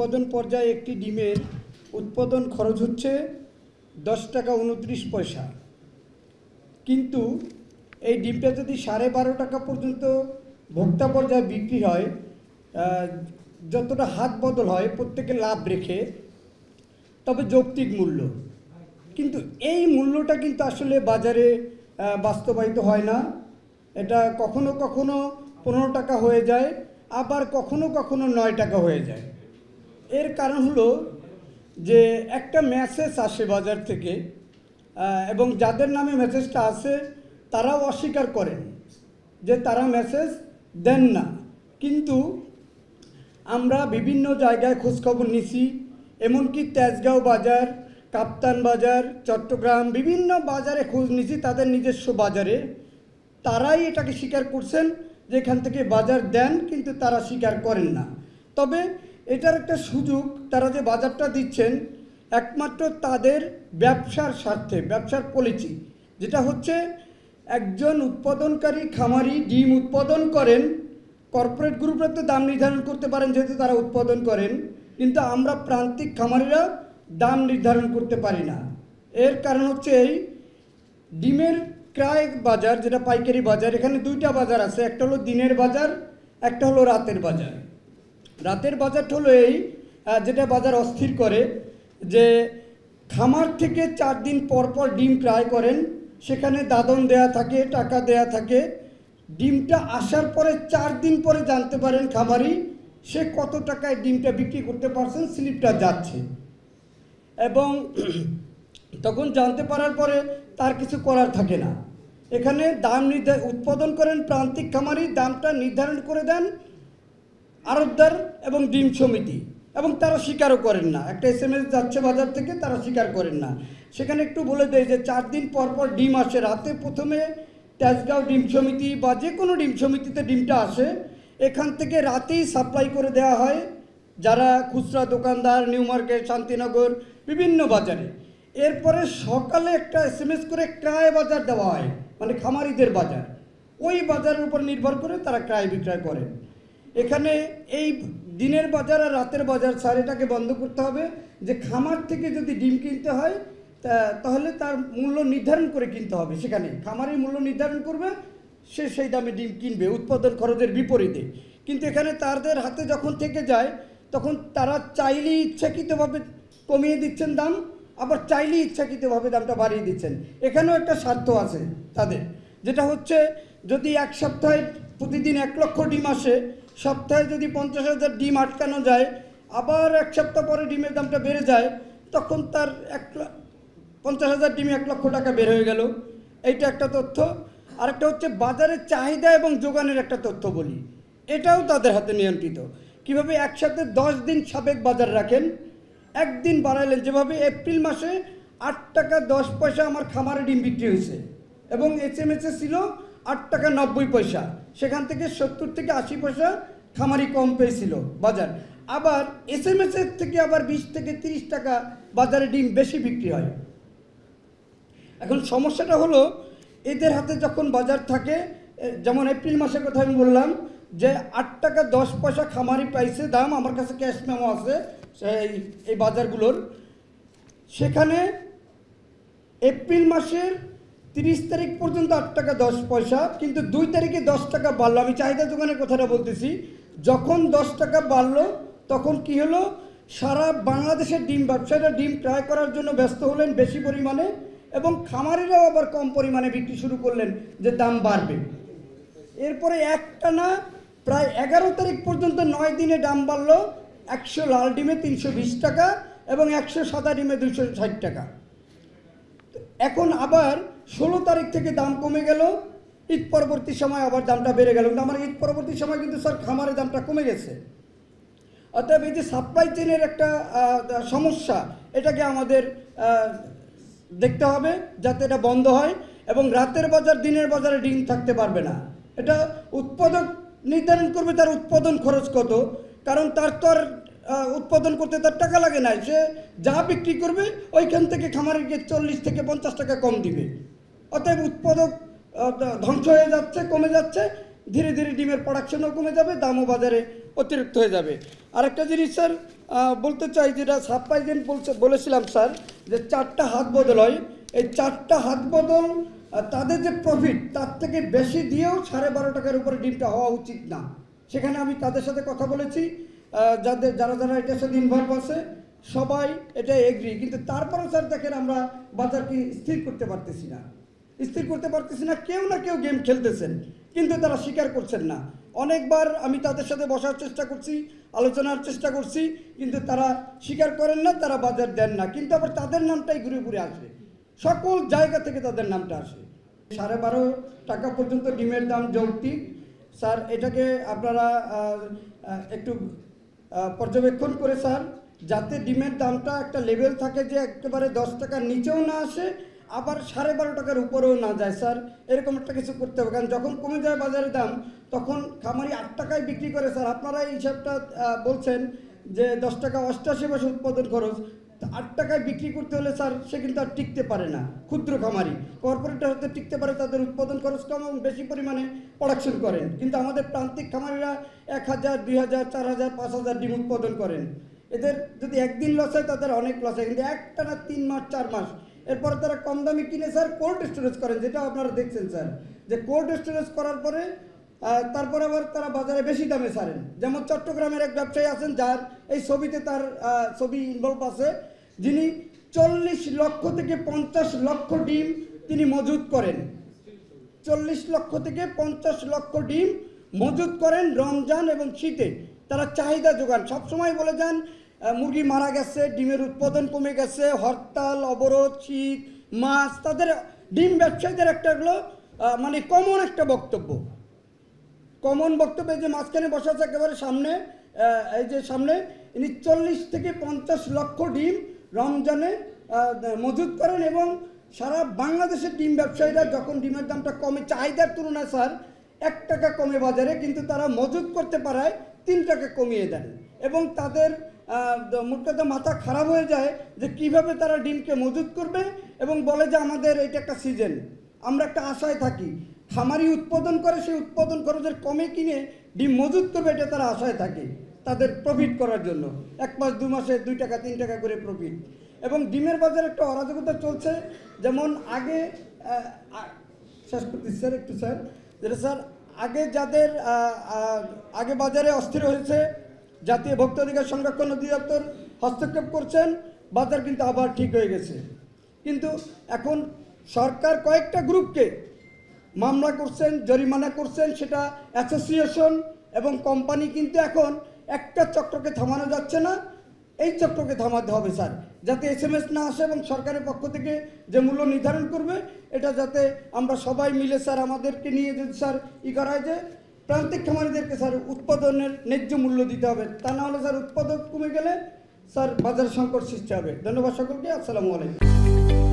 উৎপাদন পর্যায়ে একটি ডিমের উৎপাদন খরচ হচ্ছে 10 টাকা 29 পয়সা, কিন্তু এই ডিমটা যদি 12.5 টাকা পর্যন্ত ভোক্তা পর্যায়ে বিক্রি হয়, যতটা হাত বদল হয় প্রত্যেকে লাভ রেখে, তবে যৌক্তিক মূল্য। কিন্তু এই মূল্যটা কিন্তু আসলে বাজারে বাস্তবায়িত হয় না। এটা কখনো কখনো 15 টাকা হয়ে যায়, আবার কখনো কখনো 9 টাকা হয়ে যায়। এর কারণ হলো যে একটা মেসেজ আসে বাজার থেকে, এবং যাদের নামে মেসেজটা আসে তারাও অস্বীকার করেন যে তারা মেসেজ দেন না। কিন্তু আমরা বিভিন্ন জায়গায় খোঁজখবর নিছি, এমনকি তেজগাঁও বাজার, কাপ্তান বাজার, চট্টগ্রাম বিভিন্ন বাজারে খোঁজ নিছি, তাদের নিজস্ব বাজারে তারাই এটাকে স্বীকার করছেন যে এখান থেকে বাজার দেন, কিন্তু তারা স্বীকার করেন না। তবে এটার একটা সুযোগ, তারা যে বাজারটা দিচ্ছেন একমাত্র তাদের ব্যবসার স্বার্থে, ব্যবসার পলিসি, যেটা হচ্ছে একজন উৎপাদনকারী খামারি ডিম উৎপাদন করেন, কর্পোরেট গ্রুপরা তো দাম নির্ধারণ করতে পারেন যেহেতু তারা উৎপাদন করেন, কিন্তু আমরা প্রান্তিক খামারিরা দাম নির্ধারণ করতে পারি না। এর কারণ হচ্ছে এই ডিমের ক্রয় বাজার, যেটা পাইকারি বাজার, এখানে দুইটা বাজার আছে, একটা হলো দিনের বাজার, একটা হলো রাতের বাজার। রাতের বাজারটা হলো এই, যেটা বাজার অস্থির করে যে খামার থেকে 4 দিন পর পর ডিম ক্রয় করেন, সেখানে দাদন দেয়া থাকে, টাকা দেয়া থাকে। ডিমটা আসার পরে 4 দিন পরে জানতে পারেন খামারি সে কত টাকায় ডিমটা বিক্রি করতে পারছেন, স্লিপটা যাচ্ছে, এবং তখন জানতে পারার পরে তার কিছু করার থাকে না। এখানে দাম উৎপাদন করেন প্রান্তিক খামারি, দামটা নির্ধারণ করে দেন আড়তদার এবং ডিম সমিতি, এবং তারা স্বীকারও করেন না। একটা SMS যাচ্ছে বাজার থেকে, তারা স্বীকার করেন না। সেখানে একটু বলে দেয় যে 4 দিন পর পর ডিম আসে, রাতে প্রথমে তেজগাঁও ডিম সমিতি বা যে কোনো ডিম সমিতিতে ডিমটা আসে, এখান থেকে রাতেই সাপ্লাই করে দেওয়া হয় যারা খুচরা দোকানদার, নিউ মার্কেট, শান্তিনগর বিভিন্ন বাজারে। এরপরে সকালে একটা SMS করে ক্রয় বাজার দেওয়া হয়, মানে খামারিদের বাজার, ওই বাজারের উপর নির্ভর করে তারা ক্রয় বিক্রয় করেন। এখানে এই দিনের বাজার আর রাতের বাজার স্যার এটাকে বন্ধ করতে হবে, যে খামার থেকে যদি ডিম কিনতে হয় তাহলে তার মূল্য নির্ধারণ করে কিনতে হবে। সেখানে খামারের মূল্য নির্ধারণ করবে, সে সেই দামে ডিম কিনবে উৎপাদন খরচের বিপরীতে। কিন্তু এখানে তাদের হাতে যখন থেকে যায় তখন তারা চাইলেই ইচ্ছাকৃতভাবে কমিয়ে দিচ্ছেন দাম, আবার চাইলেই ইচ্ছাকৃতভাবে দামটা বাড়িয়ে দিচ্ছেন। এখানেও একটা স্বার্থ আছে তাদের, যেটা হচ্ছে যদি এক সপ্তাহে প্রতিদিন 1 লক্ষ ডিম আসে, সপ্তাহে যদি 50,000 ডিম আটকানো যায়, আবার 1 সপ্তাহ পরে ডিমের দামটা বেড়ে যায়, তখন তার 50,000 ডিমে 1 লক্ষ টাকা বের হয়ে গেল। এইটা একটা তথ্য। আরেকটা হচ্ছে বাজারের চাহিদা এবং যোগানের একটা তথ্য বলি, এটাও তাদের হাতে নিয়ন্ত্রিত। কিভাবে একসাথে 10 দিন সাবেক বাজার রাখেন, একদিন বাড়াইলেন, যেভাবে এপ্রিল মাসে 8 টাকা 10 পয়সা আমার খামারে ডিম বিক্রি হয়েছে, এবং SMS ছিল 8 টাকা 90 পয়সা, সেখান থেকে 70 থেকে 80 পয়সা খামারি কম পেয়েছিল বাজার। আবার SMS থেকে আবার 20 থেকে 30 টাকা বাজারে ডিম বেশি বিক্রি হয়। এখন সমস্যাটা হলো এদের হাতে যখন বাজার থাকে, যেমন এপ্রিল মাসের কথা আমি বললাম যে 8 টাকা 10 পয়সা খামারি পাইছে দাম, আমার কাছে ক্যাশ মেমো আছে এই বাজারগুলোর। সেখানে এপ্রিল মাসের 30 তারিখ পর্যন্ত 8 টাকা 10 পয়সা, কিন্তু 2 তারিখে 10 টাকা বাড়লো। আমি চাহিদা যোগানের কথাটা বলতেছি। যখন 10 টাকা বাড়লো তখন কি হলো, সারা বাংলাদেশের ডিম ব্যবসায়ীরা ডিম ক্রয় করার জন্য ব্যস্ত হলেন বেশি পরিমাণে, এবং খামারিরাও আবার কম পরিমাণে বিক্রি শুরু করলেন যে দাম বাড়বে। এরপরে একটানা প্রায় 11 তারিখ পর্যন্ত 9 দিনে দাম বাড়লো। 100 লাল ডিমে 320 টাকা এবং 100 সাদা ডিমে 260 টাকা। এখন আবার 16 তারিখ থেকে দাম কমে গেল, ঈদ পরবর্তী সময় আবার দামটা বেড়ে গেল। কিন্তু আমার ঈদ পরবর্তী সময় কিন্তু স্যার খামারের দামটা কমে গেছে। অতএব এই যে সাপ্লাই চেনের একটা সমস্যা, এটাকে আমাদের দেখতে হবে যাতে এটা বন্ধ হয়, এবং রাতের বাজার দিনের বাজারে ডিম থাকতে পারবে না। এটা উৎপাদক নির্ধারণ করবে তার উৎপাদন খরচ কত, কারণ তার তো আর উৎপাদন করতে তার টাকা লাগে না, সে যা বিক্রি করবে ওইখান থেকে খামারিকে 40 থেকে 50 টাকা কম দিবে। অতএব উৎপাদক ধ্বংস হয়ে যাচ্ছে, কমে যাচ্ছে, ধীরে ধীরে ডিমের প্রোডাকশনও কমে যাবে, দামও বাজারে অতিরিক্ত হয়ে যাবে। আরেকটা জিনিস স্যার, বলতে চাই, যেটা সাবপ্রাইজেন্ট বলেছিলাম স্যার, যে 4টা হাত বদল হয়। এই 4টা হাত বদল তাদের যে প্রফিট তার থেকে বেশি দিয়েও 12.5 টাকার উপরে ডিমটা হওয়া উচিত না। সেখানে আমি তাদের সাথে কথা বলেছি, যারা এটার সাথে ইনভলভ আছে সবাই এটা এগ্রি। কিন্তু তারপরেও স্যার দেখেন, আমরা বাজারকে স্থির করতে পারতেছি না। কেউ না কেউ গেম খেলতেছেন, কিন্তু তারা স্বীকার করছেন না। অনেকবার আমি তাদের সাথে বসার চেষ্টা করছি, আলোচনার চেষ্টা করছি, কিন্তু তারা স্বীকার করেন না, তারা বাজার দেন না। কিন্তু আবার তাদের নামটাই ঘুরে ঘুরে আসে, সকল জায়গা থেকে তাদের নামটা আসে। 12.5 টাকা পর্যন্ত ডিমের দাম যৌক্তিক স্যার। এটাকে আপনারা একটু পর্যবেক্ষণ করে স্যার, যাতে ডিমের দামটা একটা লেভেল থাকে যে একেবারে 10 টাকার নিচেও না আসে, আবার 12.5 টাকার উপরেও না যায় স্যার, এরকম একটা কিছু করতে হবে। কারণ যখন কমে যায় বাজারের দাম, তখন খামারি 8 টাকায় বিক্রি করে স্যার। আপনারা এই হিসাবটা বলছেন যে 10 টাকা 88 পয়সা উৎপাদন খরচ, 8 টাকায় বিক্রি করতে হলে স্যার সে কিন্তু আর টিকতে পারে না। ক্ষুদ্র খামারি, কর্পোরেটর হতে টিকতে পারে, তাদের উৎপাদন খরচ কম এবং বেশি পরিমাণে প্রোডাকশন করেন। কিন্তু আমাদের প্রান্তিক খামারিরা 1000, 2000, 4000, 5000 ডিম উৎপাদন করেন। এদের যদি একদিন লস হয় তাদের অনেক লস হয়, কিন্তু একটানা 3 মাস 4 মাস, এরপরে তারা কম দামে কিনে স্যার কোল্ড স্টোরেজ করেন, যেটা আপনারা দেখছেন স্যার, যে কোল্ড স্টোরেজ করার পরে তারপরে আবার তারা বাজারে বেশি দামে ছাড়েন। যেমন চট্টগ্রামের এক ব্যবসায়ী আছেন, যার এই ছবিতে তার ছবি ইনভলভ আছে, যিনি 40 লক্ষ থেকে 50 লক্ষ ডিম তিনি মজুত করেন। 40 লক্ষ থেকে 50 লক্ষ ডিম মজুত করেন রমজান এবং শীতে। তারা চাহিদা যোগান। সবসময় বলে যান মুরগি মারা গেছে, ডিমের উৎপাদন কমে গেছে, হরতাল, অবরোধ, শীত, মাছ, তাদের ডিম ব্যবসায়ীদের একটা হলো মানে কমন একটা বক্তব্য, যে মাঝখানে বসা আছে একেবারে সামনে, এই যে সামনে, ইনি 40 থেকে 50 লক্ষ ডিম রমজানে মজুত করেন। এবং সারা বাংলাদেশের ডিম ব্যবসায়ীরা যখন ডিমের দামটা কমে, চাহিদার তুলনায় স্যার 1 টাকা কমে বাজারে, কিন্তু তারা মজুত করতে পারায় 3 টাকা কমিয়ে দেন। এবং তাদের মোট কথা মাথা খারাপ হয়ে যায় যে কিভাবে তারা ডিমকে মজুত করবে, এবং বলে যে আমাদের এটা একটা সিজন, আমরা একটা আশায় থাকি। খামারি উৎপাদন করে, সেই উৎপাদন খরচের কমে কিনে ডিম মজুত করবে, এটা তারা আশায় থাকে তাদের প্রফিট করার জন্য। 1 মাস 2 মাসে 2 টাকা 3 টাকা করে প্রফিট। এবং ডিমের বাজারে একটা অরাজকতা চলছে। যেমন আগে শেষ করতেছি স্যার একটু স্যার, যেটা স্যার আগে যাদের আগে বাজারে অস্থির হয়েছে, জাতীয় ভোক্তা অধিকার সংরক্ষণ অধিদপ্তর হস্তক্ষেপ করছেন, বাজার কিন্তু আবার ঠিক হয়ে গেছে। কিন্তু এখন সরকার কয়েকটা গ্রুপকে মামলা করছেন, জরিমানা করছেন, সেটা অ্যাসোসিয়েশন এবং কোম্পানি। কিন্তু এখন একটা চক্রকে থামানো যাচ্ছে না, এই চক্রকে থামাতে হবে স্যার, যাতে SMS না আসে, এবং সরকারের পক্ষ থেকে যে মূল্য নির্ধারণ করবে এটা যাতে আমরা সবাই মিলে স্যার, আমাদেরকে নিয়ে যদি স্যার করা হয় যে প্রান্তিক খামারিদেরকে স্যার উৎপাদনের ন্যায্য মূল্য দিতে হবে। তা না হলে স্যার উৎপাদন কমে গেলে স্যার বাজার সংকট সৃষ্টি হবে। ধন্যবাদ সকলকে। আসসালামু আলাইকুম।